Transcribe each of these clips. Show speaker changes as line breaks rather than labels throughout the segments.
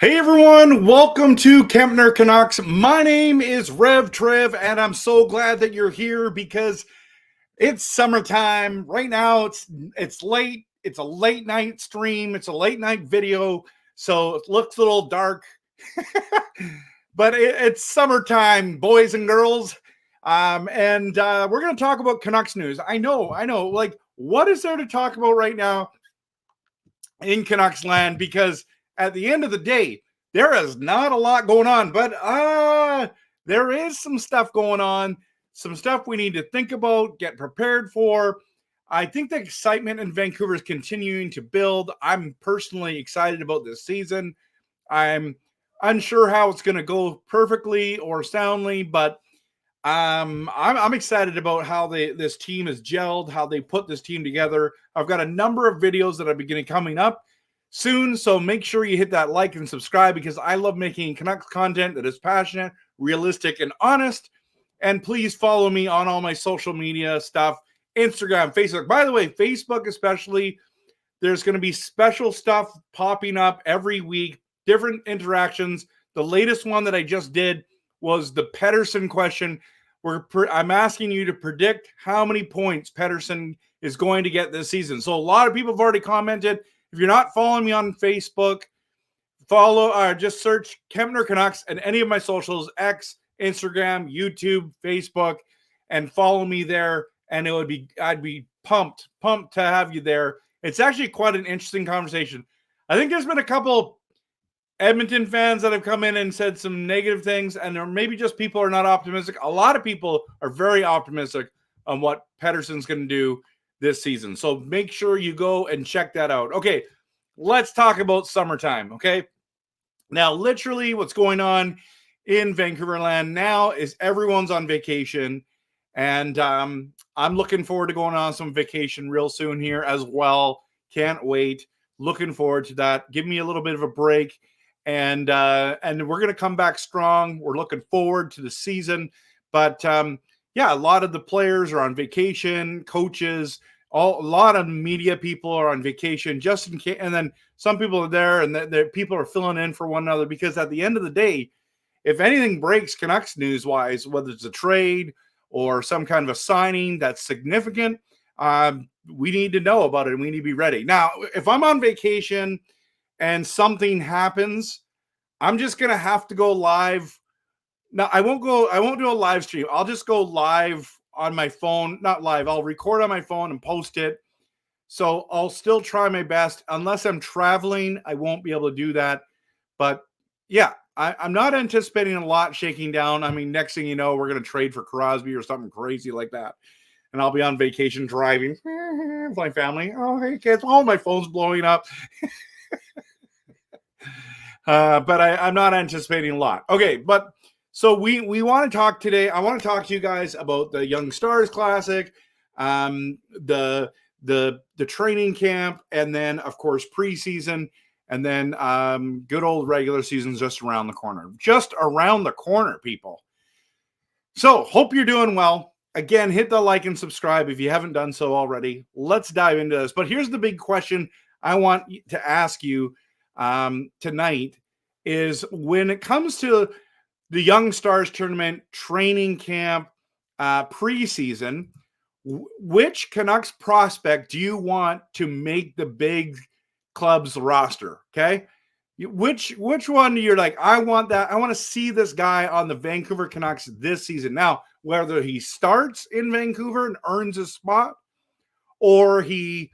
Hey everyone, welcome to Camp and Canucks. My name is RevTrev, and I'm so glad that you're here because it's summertime. Right now, it's late. It's a late night stream. It's a late night video, so it looks a little dark, but it's summertime, boys and girls. And we're going to talk about Canucks news. I know. Like, what is there to talk about right now in Canucks land? Because at the end of the day, there is not a lot going on, but there is some stuff going on, some stuff we need to think about, get prepared for. I think the excitement in Vancouver is continuing to build. I'm personally excited about this season. I'm unsure how it's going to go perfectly or soundly, but I'm excited about how this team is gelled, how they put this team together. I've got a number of videos that are beginning coming up soon, so make sure you hit that like and subscribe because I love making Canucks content that is passionate, realistic, and honest. And please follow me on all my social media stuff, Instagram, Facebook. By the way, Facebook especially, there's going to be special stuff popping up every week, different interactions. The latest one that I just did was the Pettersson question, where I'm asking you to predict how many points Pettersson is going to get this season. So a lot of people have already commented. If you're not following me on Facebook, just search Kempner Canucks and any of my socials, X, Instagram, YouTube, Facebook, and follow me there. And I'd be pumped to have you there. It's actually quite an interesting conversation. I think there's been a couple Edmonton fans that have come in and said some negative things, and or maybe just people are not optimistic. A lot of people are very optimistic on what Pettersson's going to do this season. So make sure you go and check that out. Okay, let's talk about summertime, okay? Now, literally what's going on in Vancouver land now is everyone's on vacation, and I'm looking forward to going on some vacation real soon here as well. Can't wait. Looking forward to that. Give me a little bit of a break, and we're going to come back strong. We're looking forward to the season, but yeah, a lot of the players are on vacation, coaches, a lot of media people are on vacation just in case, and then some people are there and the people are filling in for one another because at the end of the day, if anything breaks Canucks news wise, whether it's a trade or some kind of a signing that's significant, we need to know about it and we need to be ready. Now, if I'm on vacation and something happens, I'm just going to have to go live. No, I won't do a live stream. I'll just go live on my phone, not live. I'll record on my phone and post it. So I'll still try my best. Unless I'm traveling, I won't be able to do that. But yeah, I'm not anticipating a lot shaking down. I mean, next thing you know, we're going to trade for Crosby or something crazy like that. And I'll be on vacation driving with my family. Oh, hey, kids. Oh, my phone's blowing up. But I'm not anticipating a lot. Okay, but so we want to talk today. I want to talk to you guys about the Young Stars Classic, the training camp, and then of course preseason, and then good old regular season's just around the corner. Just around the corner, people. So hope you're doing well. Again, hit the like and subscribe if you haven't done so already. Let's dive into this. But here's the big question I want to ask you tonight is when it comes to the Young Stars tournament, training camp, preseason, which Canucks prospect do you want to make the big club's roster? Okay. Which one you're like, I want that. I want to see this guy on the Vancouver Canucks this season. Now, whether he starts in Vancouver and earns a spot or he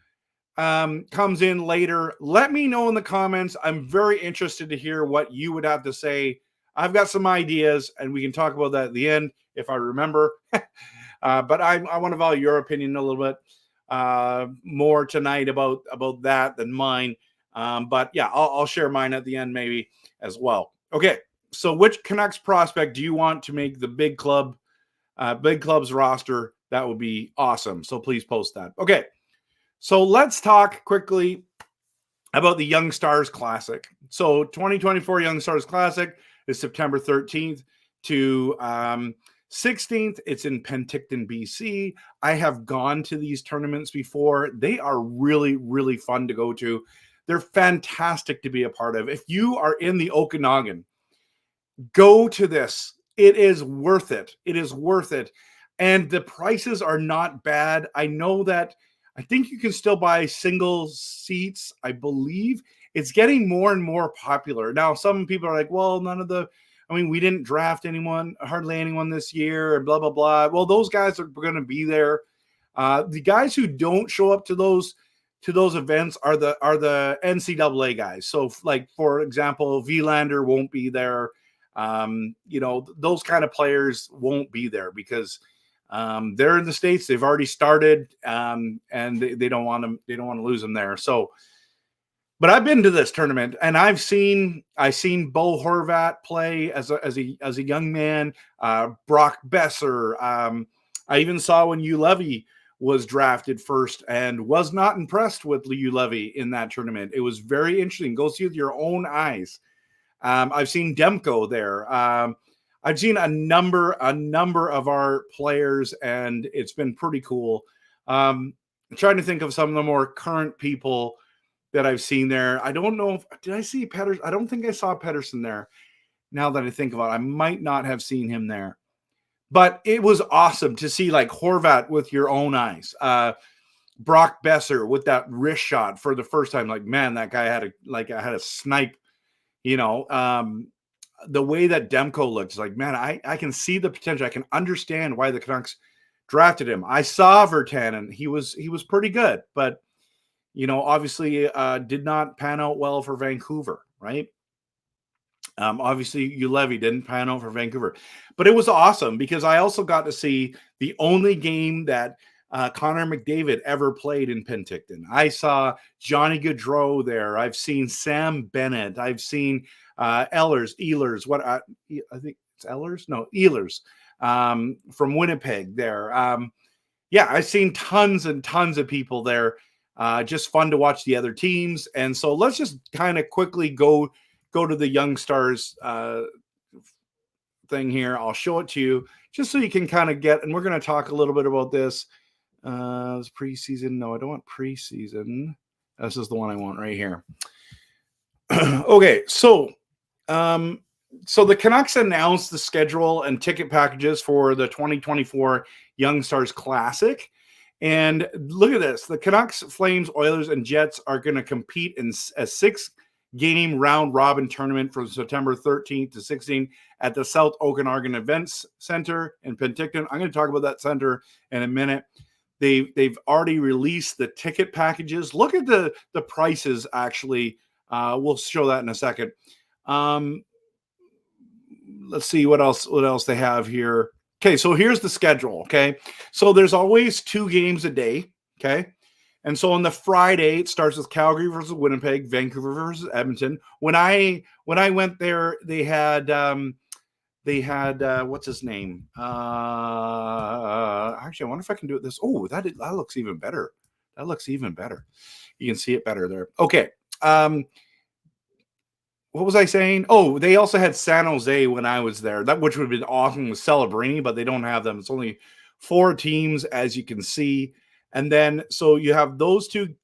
comes in later, let me know in the comments. I'm very interested to hear what you would have to say. I've got some ideas, and we can talk about that at the end if I remember. But I want to value your opinion a little bit more tonight about that than mine. But yeah, I'll share mine at the end maybe as well. Okay, so which Canucks prospect do you want to make the big club's roster? That would be awesome. So please post that. Okay, so let's talk quickly about the Young Stars Classic. So 2024 Young Stars Classic is September 13th to 16th. It's in Penticton, BC. I have gone to these tournaments before. They are really, really fun to go to. They're fantastic to be a part of. If you are in the Okanagan, go to this. It is worth it. It is worth it. And the prices are not bad. I know that I think you can still buy single seats. I believe it's getting more and more popular. Now, some people are like, well, we didn't draft hardly anyone this year, and blah, blah, blah. Well, those guys are going to be there. The guys who don't show up to those events are the NCAA guys. So, like, for example, Vilander won't be there. Those kind of players won't be there because they're in the States. They've already started, and they don't want to lose them there. So, but I've been to this tournament, and I've seen Bo Horvat play as a young man. Brock Besser. I even saw when Hugh Levy was drafted first and was not impressed with Hugh Levy in that tournament. It was very interesting. Go see with your own eyes. I've seen Demko there. I've seen a number of our players, and it's been pretty cool. I'm trying to think of some of the more current people that I've seen there. I don't know did I see Pettersson? I don't think I saw Pettersson there. Now that I think about it, I might not have seen him there. But it was awesome to see like Horvat with your own eyes. Brock Besser with that wrist shot for the first time. Like, man, that guy had a snipe. The way that Demko looks, like, man, I can see the potential. I can understand why the Canucks drafted him. I saw Virtanen. He was pretty good, but obviously did not pan out well for Vancouver, right? Obviously Ulevy didn't pan out for Vancouver, but it was awesome because I also got to see the only game that Connor McDavid ever played in Penticton. I saw Johnny Gaudreau there. I've seen Sam Bennett. I've seen Ehlers. I think it's Ehlers? No, Ehlers from Winnipeg there. I've seen tons and tons of people there. Just fun to watch the other teams. And so let's just kind of quickly go to the Young Stars thing here. I'll show it to you just so you can kind of get, and we're going to talk a little bit about this. This preseason. No, I don't want preseason. This is the one I want right here. Okay. So the Canucks announced the schedule and ticket packages for the 2024 Young Stars Classic. And look at this. The Canucks, Flames, Oilers, and Jets are going to compete in a 6-game round-robin tournament from September 13th to 16th at the South Okanagan Events Center in Penticton. I'm going to talk about that center in a minute. They've already released the ticket packages. Look at the prices, actually. We'll show that in a second. Let's see what else they have here. Okay, so here's the schedule, okay? So there's always 2 games a day, okay? And so on the Friday, it starts with Calgary versus Winnipeg, Vancouver versus Edmonton. When I went there, they had what's his name? Actually, I wonder if I can do it this. Oh, that looks even better. That looks even better. You can see it better there. Okay. What was I saying? Oh, they also had San Jose when I was there, which would have been awesome with Celebrini, but they don't have them. It's only 4 teams, as you can see. And then, so you have those two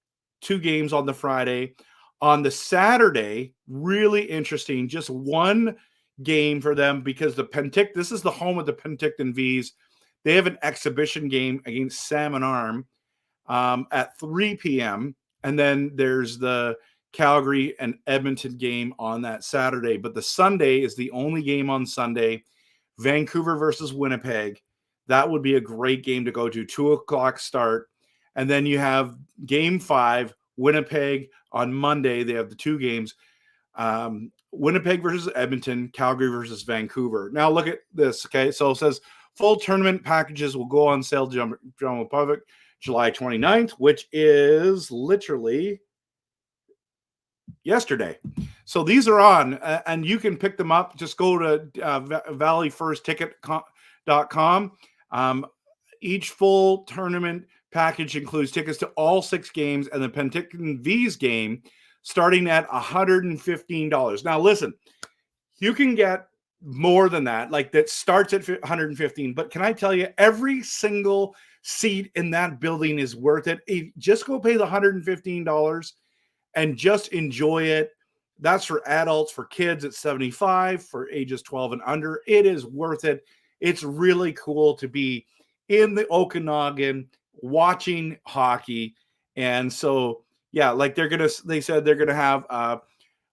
games on the Friday. On the Saturday, really interesting, just 1 game for them because this is the home of the Penticton Vs. They have an exhibition game against Salmon Arm at 3 p.m. And then there's the Calgary and Edmonton game on that Saturday. But the Sunday is the only game on Sunday. Vancouver versus Winnipeg. That would be a great game to go to. 2:00 start. And then you have game 5, Winnipeg on Monday. They have the 2 games. Winnipeg versus Edmonton, Calgary versus Vancouver. Now look at this, okay? So it says full tournament packages will go on sale to General Public July 29th, which is literally yesterday. So these are on, and you can pick them up. Just go to valleyfirstticket.com. Each full tournament package includes tickets to all 6 games and the Penticton V's game starting at $115. Now, listen, you can get more than that. Like, that starts at $115. But can I tell you, every single seat in that building is worth it. Just go pay the $115 and just enjoy it. That's for adults. For kids, it's $75. For ages 12 and under, it is worth it. It's really cool to be in the Okanagan watching hockey. And so, yeah, like they said they're gonna have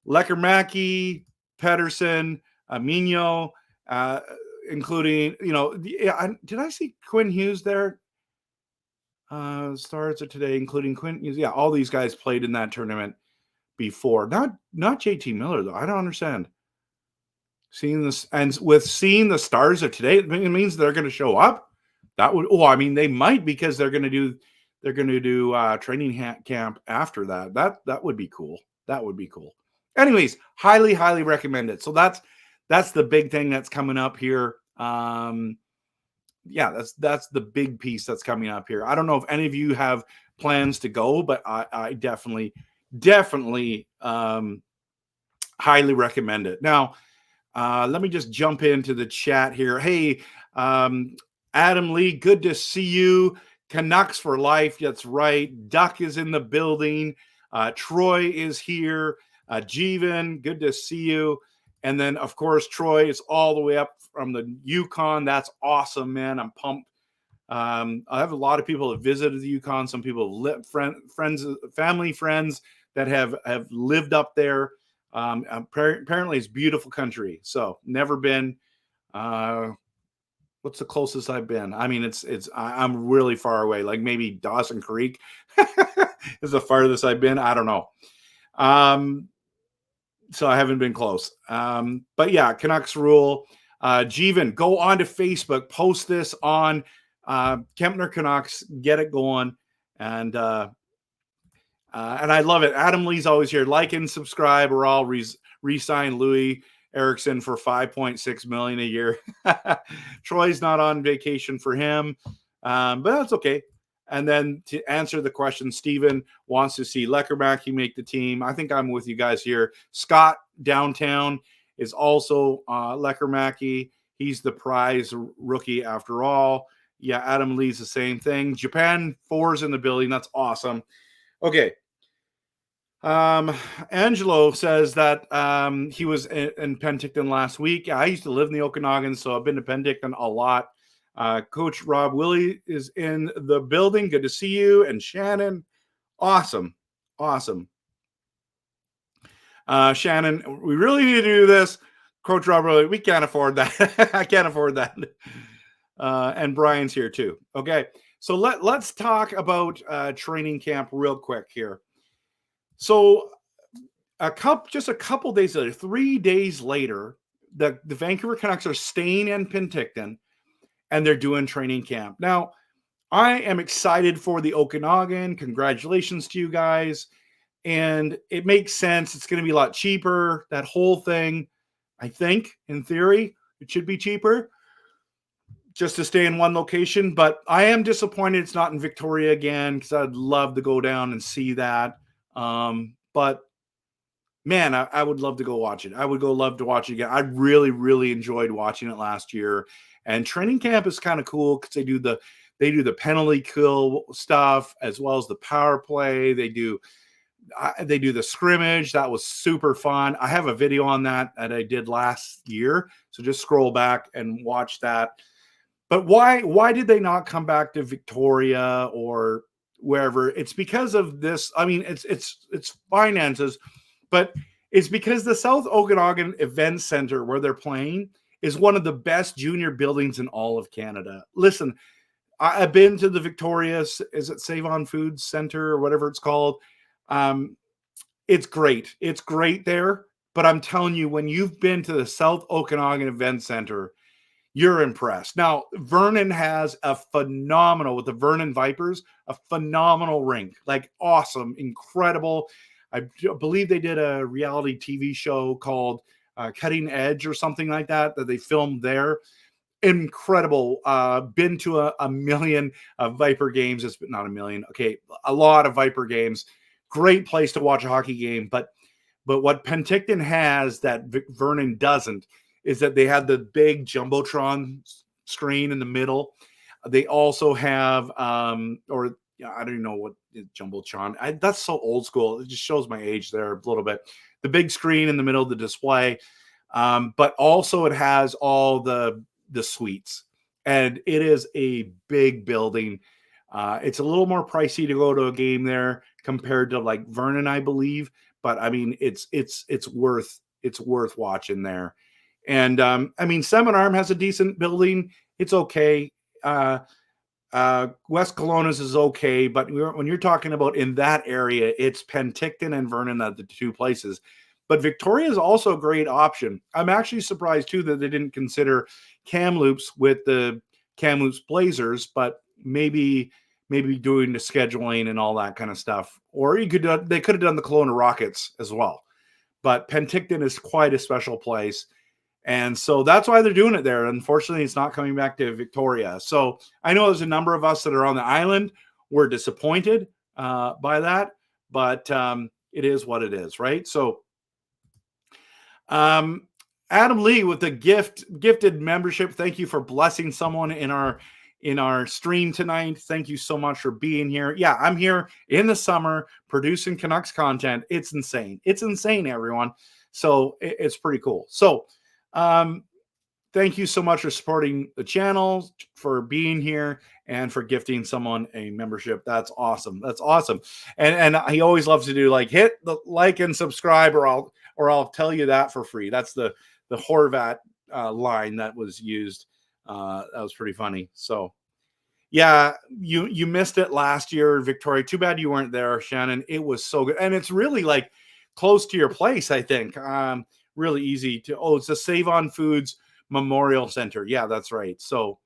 Lekkerimäki, Pettersson, Minho, including, did I see Quinn Hughes there? Stars of today, including Quinn Hughes. Yeah, all these guys played in that tournament before. Not JT Miller, though. I don't understand. Seeing this, and with seeing the stars of today, it means they're going to show up. That would, they might, because they're going to do training camp after that. That would be cool. That would be cool. Anyways, highly recommend it. So that's the big thing that's coming up here. That's the big piece that's coming up here. I don't know if any of you have plans to go, but I definitely highly recommend it. Now, let me just jump into the chat here. Hey, Adam Lee, good to see you. Canucks for life. That's right. Duck is in the building. Troy is here. Jeevan, good to see you. And then, of course, Troy is all the way up from the Yukon. That's awesome, man. I'm pumped. I have a lot of people that visited the Yukon. Some people have family friends that have lived up there. Apparently, it's beautiful country. So, never been. What's the closest I've been? I mean, I'm really far away. Like maybe Dawson Creek is the farthest I've been. I don't know. So I haven't been close. But yeah, Canucks rule. Jeevan, go on to Facebook, post this on Kempner Canucks, get it going. And I love it. Adam Lee's always here. Like and subscribe, or I'll re-sign Louis Erickson for $5.6 million a year. Troy's not on vacation for him, but that's okay. And then to answer the question, Steven wants to see Lekkerimäki make the team. I think I'm with you guys here. Scott downtown is also Lekkerimäki. He's the prize rookie after all. Yeah, Adam Lee's the same thing. Japan 4's in the building. That's awesome. Okay. Angelo says that he was in Penticton last week. I used to live in the Okanagan, so I've been to Penticton a lot. Coach Rob Willie is in the building. Good to see you. And Shannon, awesome. Shannon, we really need to do this. Coach Rob Willie, we can't afford that. I can't afford that. And Brian's here too. Okay, so let's talk about training camp real quick here. So just a couple days later, 3 days later, the Vancouver Canucks are staying in Penticton, and they're doing training camp. Now, I am excited for the Okanagan. Congratulations to you guys. And it makes sense. It's going to be a lot cheaper. That whole thing, I think, in theory, it should be cheaper just to stay in one location. But I am disappointed it's not in Victoria again, because I'd love to go down and see that. But man, I would love to go watch it. I would love to watch it again. I really enjoyed watching it last year. And training camp is kind of cool because they do the penalty kill stuff as well as the power play. They do the scrimmage. That was super fun. I have a video on that I did last year. So just scroll back and watch that. But why did they not come back to Victoria or wherever? It's because of this. I mean, it's finances, but it's because the South Okanagan Event Center where they're playing is one of the best junior buildings in all of Canada. Listen, I've been to the Victoria, is it Save On Foods Center or whatever it's called? It's great. It's great there. But I'm telling you, when you've been to the South Okanagan Event Center, you're impressed. Now, Vernon has with the Vernon Vipers, a phenomenal rink. Like awesome, incredible. I believe they did a reality TV show called Cutting Edge or something like that they filmed there. Incredible. Been to a million Viper games. It's not a million. Okay, a lot of Viper games. Great place to watch a hockey game. But what Penticton has that Vernon doesn't is that they had the big Jumbotron screen in the middle. They also have, I don't even know what Jumbotron. That's so old school. It just shows my age there a little bit. The big screen in the middle of the display, but also it has all the suites, and it is a big building. It's a little more pricey to go to a game there compared to like Vernon, I believe. But I mean, it's worth watching there. And I mean, Seven Arm has a decent building. It's okay. West Kelowna's is okay, but when you're talking about in that area, it's Penticton and Vernon are the two places. But Victoria is also a great option. I'm actually surprised too that they didn't consider Kamloops with the Kamloops Blazers, but maybe doing the scheduling and all that kind of stuff. Or they could have done the Kelowna Rockets as well. But Penticton is quite a special place. And so that's why they're doing it there. Unfortunately, it's not coming back to Victoria. So I know there's a number of us that are on the island. We're disappointed by that, but it is what it is, right? So Adam Lee with the gifted membership. Thank you for blessing someone in our stream tonight. Thank you so much for being here. Yeah, I'm here in the summer producing Canucks content. It's insane. It's insane, everyone. So it's pretty cool. So thank you so much for supporting the channel, for being here, and for gifting someone a membership. That's awesome. That's awesome. And he always loves to do like hit the like and subscribe, or I'll tell you that for free. That's the Horvat line that was used. That was pretty funny. So yeah, you missed it last year, Victoria. Too bad you weren't there, Shannon. It was so good. And it's really like close to your place, I think. Really easy to, it's the Save on Foods Memorial Center. Yeah, that's right. So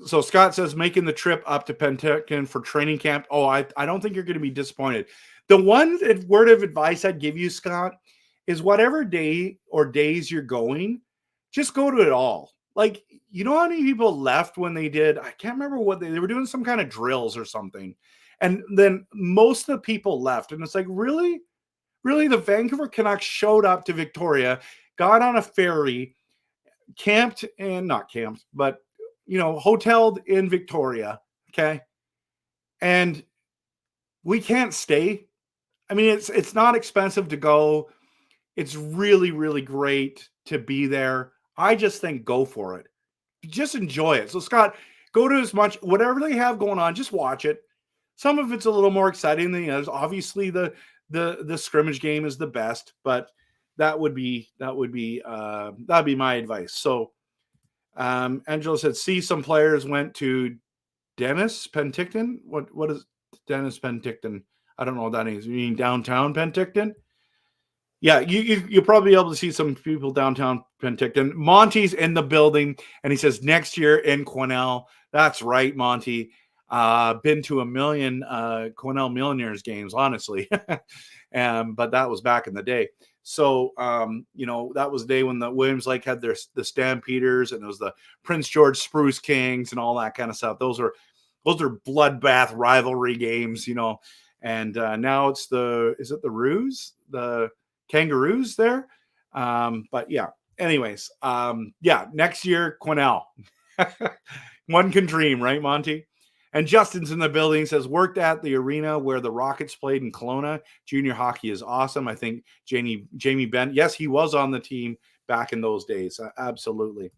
so Scott says making the trip up to Penticton for training camp. Oh, I don't think you're going to be disappointed. The one word of advice I'd give you, Scott, is whatever day or days you're going, just go to it all. Like, you know how many people left when they did, I can't remember what they were doing, some kind of drills or something. And then most of the people left. And it's like, really? The Vancouver Canucks showed up to Victoria, got on a ferry, hoteled in Victoria, okay? And we can't stay. I mean, it's not expensive to go. It's really, really great to be there. I just think go for it. Just enjoy it. So, Scott, go to as much, whatever they have going on, just watch it. Some of it's a little more exciting than the others. Obviously, the scrimmage game is the best, but that'd be my advice. So Angela said, see, some players went to Dennis Penticton. What is Dennis Penticton? I don't know what that is. You mean downtown Penticton? Yeah, you'll probably be able to see some people downtown Penticton. Monty's in the building, and he says next year in Quesnel. That's right, Monty. Been to a million Quesnel Millionaires games, honestly. But that was back in the day. So, that was the day when the Williams Lake had the Stampeders, and it was the Prince George Spruce Kings and all that kind of stuff. Those are bloodbath rivalry games, and now it's is it the Roos, the Kangaroos there? But yeah, anyways, next year, Quesnel. One can dream, right, Monty? And Justin's in the building, says, worked at the arena where the Rockets played in Kelowna. Junior hockey is awesome. I think Jamie Bent, yes, he was on the team back in those days. Absolutely.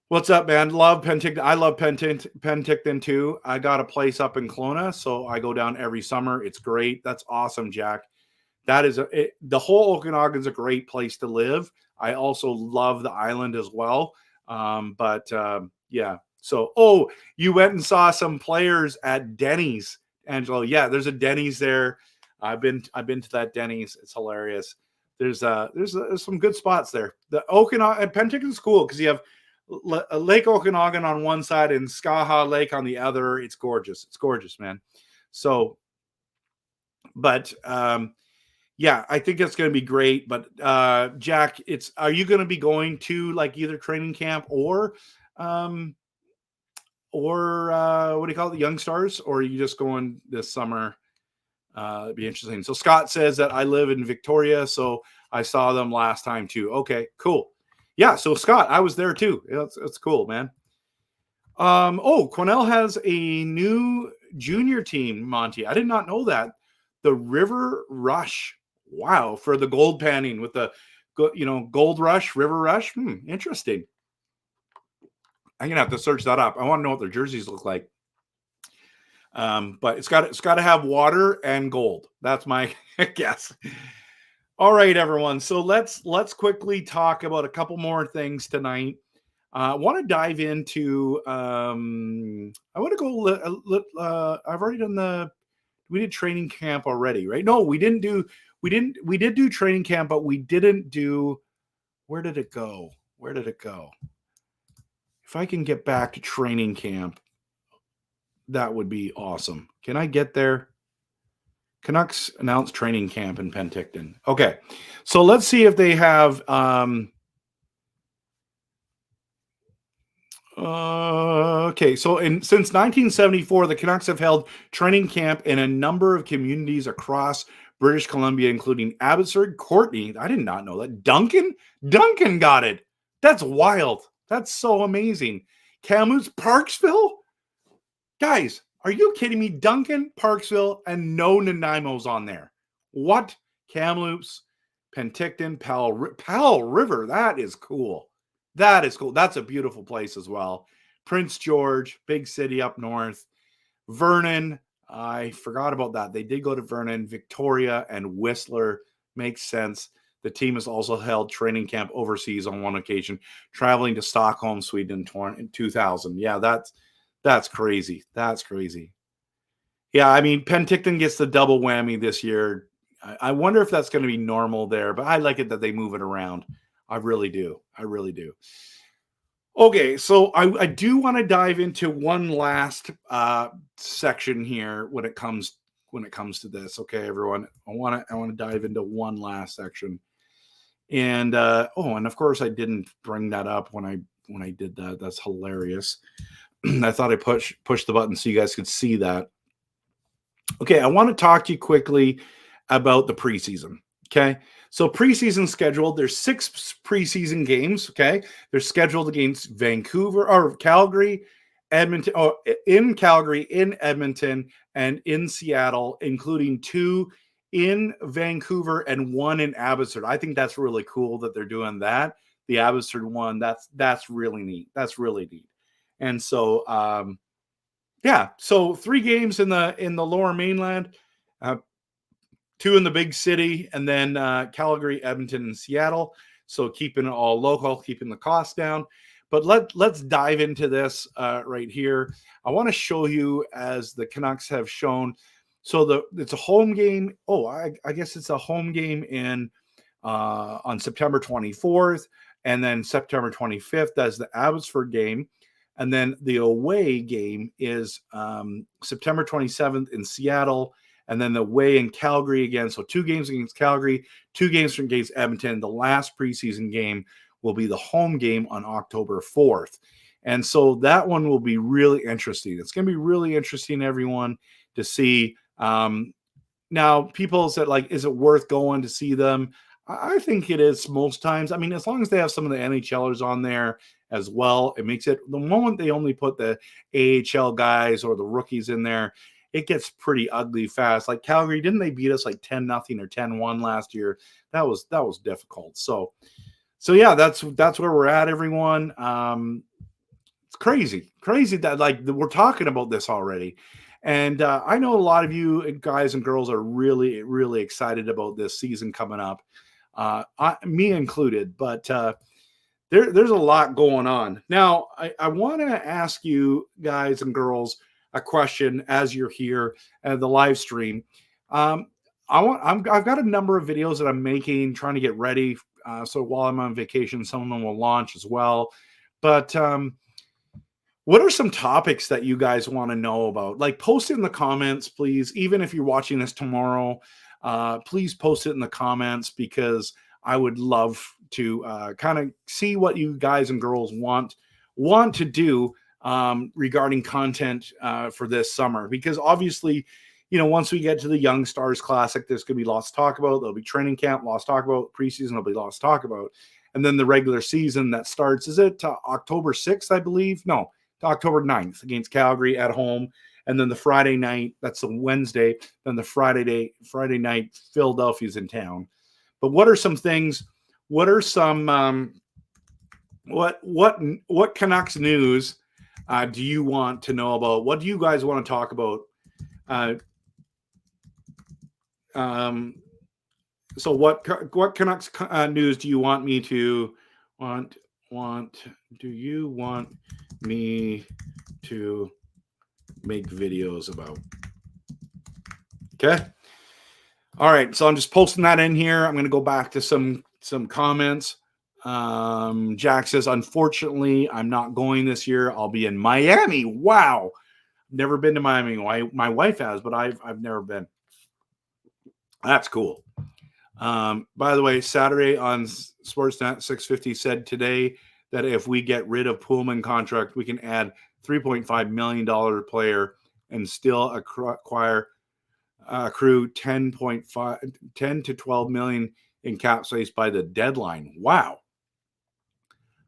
What's up, man? Love Penticton. I love Penticton too. I got a place up in Kelowna, so I go down every summer. It's great. That's awesome, Jack. That is the whole Okanagan's a great place to live. I also love the island as well. Yeah. So, you went and saw some players at Denny's, Angelo. Yeah, there's a Denny's there. I've been to that Denny's. It's hilarious. There's some good spots there. The Okanagan Penticton's cool because you have Lake Okanagan on one side and Skaha Lake on the other. It's gorgeous. It's gorgeous, man. So, but yeah, I think it's going to be great. But Jack, are you going to be going to like either training camp or what do you call it, the Young Stars, or are you just going this summer? It'd be interesting. So Scott says that I live in Victoria, so I saw them last time too. Okay, cool. Yeah, so Scott, I was there too. It's cool, man. Cornell has a new junior team, Monty. I did not know that. The River Rush. Wow, for the gold panning with the Gold Rush, River Rush. Interesting. I'm gonna have to search that up. I want to know what their jerseys look like. But it's got to have water and gold. That's my guess. All right, everyone. So let's quickly talk about a couple more things tonight. I want to dive into. I want to go. I've already done we did training camp already, right? No, we didn't do. We did do training camp, but we didn't do. Where did it go? If I can get back to training camp, that would be awesome. Can I get there? Canucks announced training camp in Penticton. Okay, so let's see if they have. Okay, so since 1974, the Canucks have held training camp in a number of communities across British Columbia, including Abbotsford, Courtenay. I did not know that. Duncan got it. That's wild. That's so amazing. Kamloops, Parksville? Guys, are you kidding me? Duncan, Parksville, and no Nanaimo's on there. What? Kamloops, Penticton, Powell River. That is cool. That's a beautiful place as well. Prince George, big city up north. Vernon, I forgot about that. They did go to Vernon. Victoria and Whistler. Makes sense. The team has also held training camp overseas on one occasion, traveling to Stockholm, Sweden in 2000. Yeah, that's crazy. That's crazy. Yeah, I mean, Penticton gets the double whammy this year. I wonder if that's going to be normal there, but I like it that they move it around. I really do. Okay, so I do want to dive into one last section here when it comes to this. Okay, everyone, I want to dive into one last section, and and of course I didn't bring that up when I did that. That's hilarious. I thought I pushed the button so you guys could see that. Okay, I want to talk to you quickly about the preseason. Okay, so preseason schedule. There's 6 preseason games. Okay, they're scheduled against Vancouver or Calgary, Edmonton. Oh, in Calgary, in Edmonton, and in Seattle, including 2 in Vancouver and 1 in Abbotsford. I think that's really cool that they're doing that. The Abbotsford one. That's really neat. That's really neat. And so, so 3 games in the Lower Mainland. 2 in the big city, and then Calgary, Edmonton, and Seattle. So keeping it all local, keeping the costs down. But let's dive into this right here. I want to show you, as the Canucks have shown. So it's a home game. Oh, I guess it's a home game on September 24th, and then September 25th as the Abbotsford game. And then the away game is September 27th in Seattle, and then the away in Calgary again. So 2 games against Calgary, 2 games against Edmonton. The last preseason game will be the home game on October 4th. And so that one will be really interesting. It's going to be really interesting, everyone, to see. Now, people said, like, is it worth going to see them? I think it is most times. I mean, as long as they have some of the NHLers on there as well, it makes it. The moment they only put the AHL guys or the rookies in there, it gets pretty ugly fast. Like Calgary, didn't they beat us like 10-0 or 10-1 last year? That was difficult. So yeah, that's where we're at, everyone. It's crazy that like we're talking about this already. And I know a lot of you guys and girls are really, really excited about this season coming up, me included. But there's a lot going on. Now, I want to ask you guys and girls a question as you're here at the live stream. I've got a number of videos that I'm making, trying to get ready. So while I'm on vacation, some of them will launch as well. But what are some topics that you guys want to know about? Like, post it in the comments, please. Even if you're watching this tomorrow, please post it in the comments, because I would love to kind of see what you guys and girls want to do regarding content for this summer. Because obviously, once we get to the Young Stars Classic, there's going to be lots to talk about. There'll be training camp, lots to talk about. Preseason, there'll be lots to talk about. And then the regular season that starts, is it October 6th, I believe? No, to October 9th against Calgary at home. And then the Friday night, that's the Wednesday. Then the Friday night, Philadelphia's in town. But what are some things? What are some what Canucks news do you want to know about? What do you guys want to talk about? So what Canucks news do you want me to do you want me to make videos about? Okay. All right. So I'm just posting that in here. I'm going to go back to some comments. Jack says, unfortunately, I'm not going this year. I'll be in Miami. Wow. Never been to Miami. My wife has, but I've never been. That's cool. By the way, Saturday on Sportsnet 650 said today that if we get rid of Pullman contract, we can add $3.5 million player and still accrue 10 to 12 million in cap space by the deadline. Wow.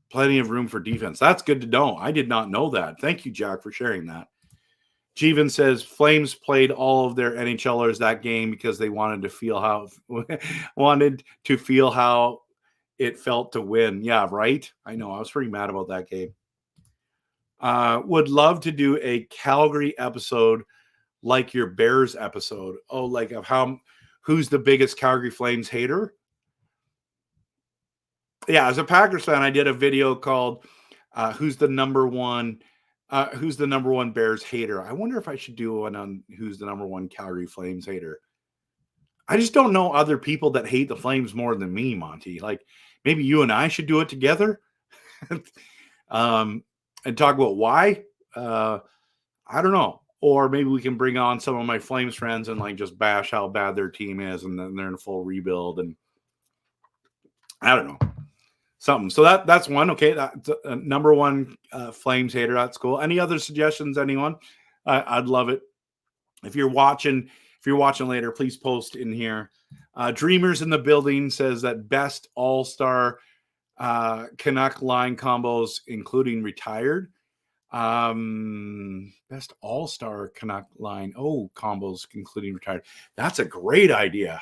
Plenty of room for defense. That's good to know. I did not know that. Thank you, Jack, for sharing that. Jeevan says Flames played all of their NHLers that game because they wanted to feel how it felt to win. Yeah, right. I know. I was pretty mad about that game. Would love to do a Calgary episode like your Bears episode. Oh, like of who's the biggest Calgary Flames hater? Yeah, as a Packers fan, I did a video called who's the number one Bears hater. I wonder if I should do one on who's the number one Calgary Flames hater. I just don't know other people that hate the Flames more than me, Monty. Like maybe you and I should do it together and talk about why. I don't know. Or maybe we can bring on some of my Flames friends and like just bash how bad their team is and then they're in a full rebuild. And I don't know. Something. So that's one. Okay. That's number one Flames hater. That's cool. Any other suggestions, anyone? I'd love it. If you're watching later, please post in here. Dreamers in the building says that best all-star Canuck line combos, including retired. Best all-star Canuck line. Oh, combos, including retired. That's a great idea.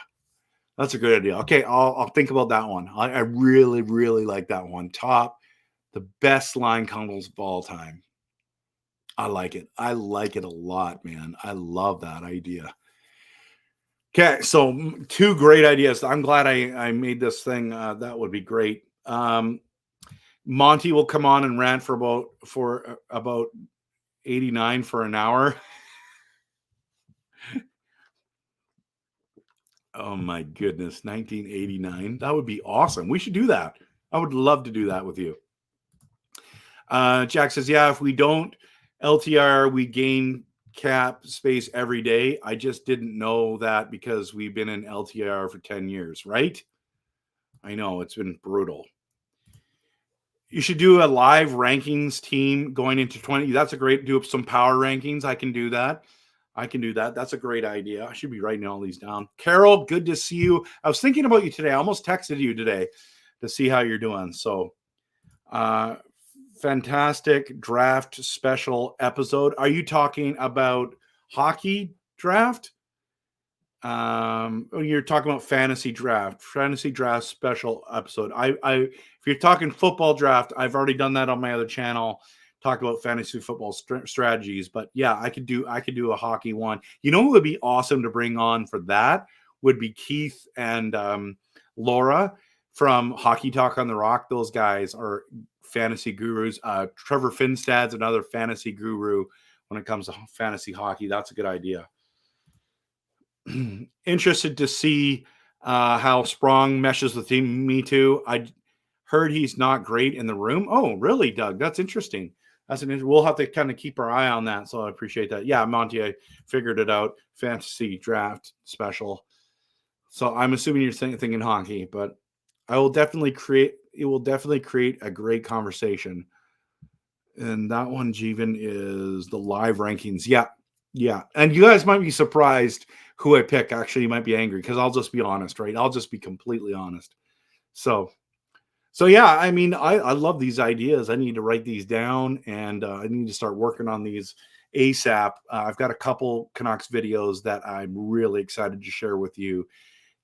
That's a good idea. Okay, I'll think about that one. I really, really like that one. The best line combos of all time. I like it. I like it a lot, man. I love that idea. Okay, so two great ideas. I'm glad I made this thing. That would be great. Monty will come on and rant for about 89 for an hour. Oh my goodness, 1989. That would be awesome. We should do that. I would love to do that with you. Jack says, yeah, if we don't LTR, we gain cap space every day. I just didn't know that because we've been in LTR for 10 years, right? I know, it's been brutal. You should do a live rankings team going into 20. That's a great, do some power rankings. I can do that. That's a great idea. I should be writing all these down. Carol, good to see you. I was thinking about you today. I almost texted you today to see how you're doing. So, fantastic draft special episode. Are you talking about hockey draft? You're talking about fantasy draft special episode. If you're talking football draft, I've already done that on my other channel. Talk about fantasy football strategies, but yeah, I could do a hockey one. You know who would be awesome to bring on for that would be Keith and Laura from Hockey Talk on the Rock. Those guys are fantasy gurus. Trevor Finstad's another fantasy guru when it comes to fantasy hockey. That's a good idea. Interested to see how Sprong meshes with team. Me too. I heard he's not great in the room. Oh, really, Doug? That's interesting. We'll have to kind of keep our eye on that. So I appreciate that. Yeah, Monty, I figured it out. Fantasy draft special. So I'm assuming you're thinking hockey, but it will definitely create a great conversation. And that one, Jeevan, is the live rankings. Yeah. And you guys might be surprised who I pick. Actually, you might be angry because I'll just be honest, right? I'll just be completely honest. So So yeah, I mean, I love these ideas. I need to write these down, and I need to start working on these ASAP. I've got a couple Canucks videos that I'm really excited to share with you.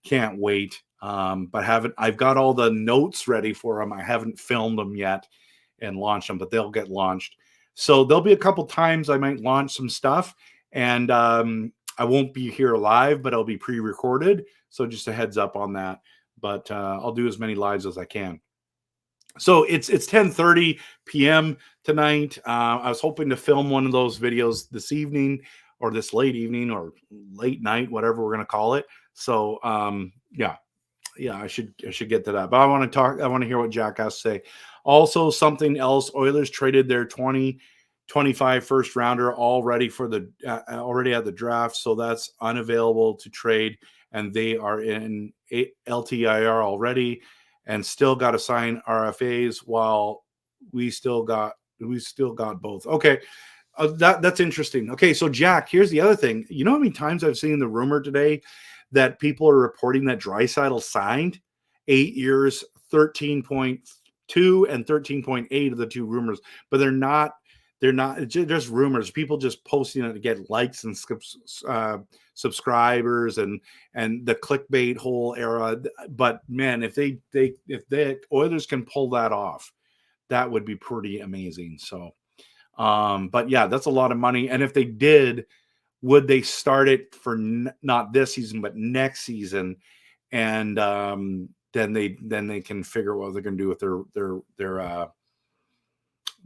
Can't wait. But I've got all the notes ready for them. I haven't filmed them yet and launched them, but they'll get launched. So there'll be a couple times I might launch some stuff, and I won't be here live, but I'll be pre-recorded. So just a heads up on that. But I'll do as many lives as I can. So it's 10:30 p.m. tonight. I was hoping to film one of those videos this evening, or this late evening, or late night, whatever we're going to call it. So yeah, I should get to that. But I want to hear what Jack has to say. Also, something else: Oilers traded their 2025 first rounder already at the draft, so that's unavailable to trade, and they are in LTIR already, and still got to sign RFAs, while we still got both. Okay, that's interesting. Okay, so Jack, here's the other thing. You know how many times I've seen the rumor today that people are reporting that Draisaitl signed 8 years, 13.2 and 13.8 of the two rumors, but they're not just rumors. People just posting it to get likes and subscribers and the clickbait whole era. But man, if the Oilers can pull that off, that would be pretty amazing. So but yeah, that's a lot of money. And if they did, would they start it for not this season but next season? And then they can figure what they're going to do with their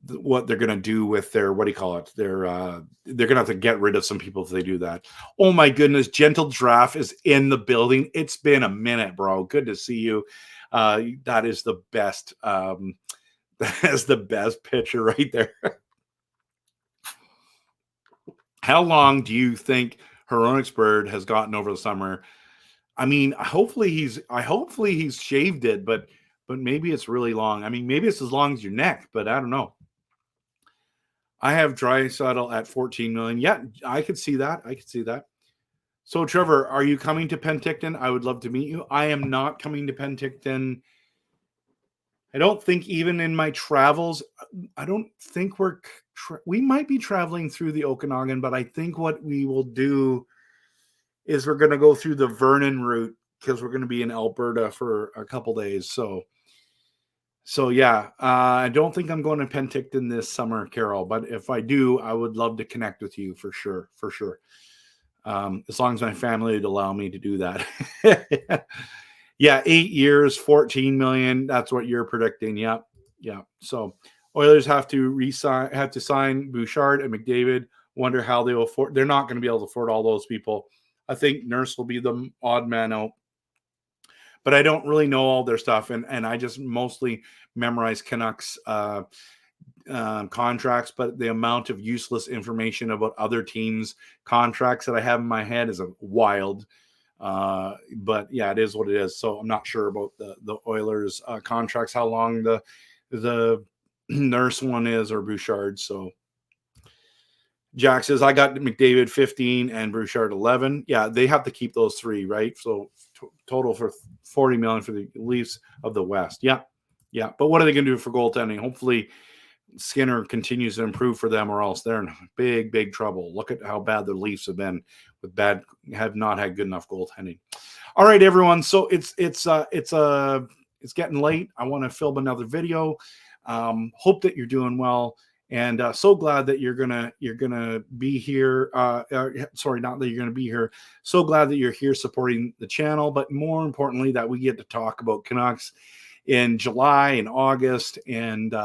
what they're going to do with their, what do you call it? They're going to have to get rid of some people if they do that. Oh my goodness. Gentle Draft is in the building. It's been a minute, bro. Good to see you. That is the best. That is the best picture right there. How long do you think Hronix Bird has gotten over the summer? I mean, hopefully he's shaved it, but maybe it's really long. I mean, maybe it's as long as your neck, but I don't know. I have Draisaitl at 14 million. Yeah, I could see that. So, Trevor, are you coming to Penticton? I would love to meet you. I am not coming to Penticton. I don't think, even in my travels, I don't think we might be traveling through the Okanagan, but I think what we will do is we're going to go through the Vernon route, because we're going to be in Alberta for a couple days. So yeah, I don't think I'm going to Penticton this summer, Carol, but if I do, I would love to connect with you for sure. As long as my family would allow me to do that. Yeah, 8 years, 14 million. That's what you're predicting. Yeah. So Oilers have to sign Bouchard and McDavid. Wonder how they will afford. They're not going to be able to afford all those people. I think Nurse will be the odd man out, but I don't really know all their stuff, and I just mostly memorize Canucks contracts. But the amount of useless information about other teams' contracts that I have in my head is wild. But yeah, it is what it is. So I'm not sure about the Oilers contracts, how long the Nurse one is, or Bouchard. So Jack says, I got McDavid 15 and Bouchard 11. Yeah, they have to keep those three, right? So total for 40 million for the Leafs of the West. Yeah. But what are they going to do for goaltending? Hopefully Skinner continues to improve for them, or else they're in big trouble. Look at how bad the Leafs have been have not had good enough goaltending. All right, everyone. So it's getting late. I want to film another video. Hope that you're doing well, and so glad that you're gonna be here. Sorry, not that you're gonna be here. So glad that you're here supporting the channel, but more importantly, that we get to talk about Canucks in July and August, and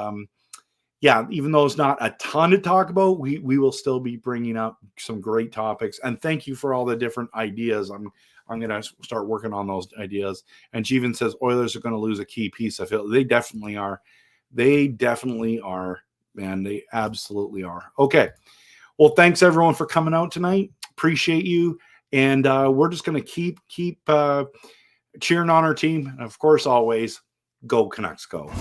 yeah, even though it's not a ton to talk about, we will still be bringing up some great topics. And thank you for all the different ideas. I'm going to start working on those ideas. And Jeevan says Oilers are going to lose a key piece. I feel they definitely are. Man, they absolutely are. Okay. Well, thanks everyone for coming out tonight. Appreciate you. And we're just going to keep cheering on our team. And of course, always, go Canucks, go.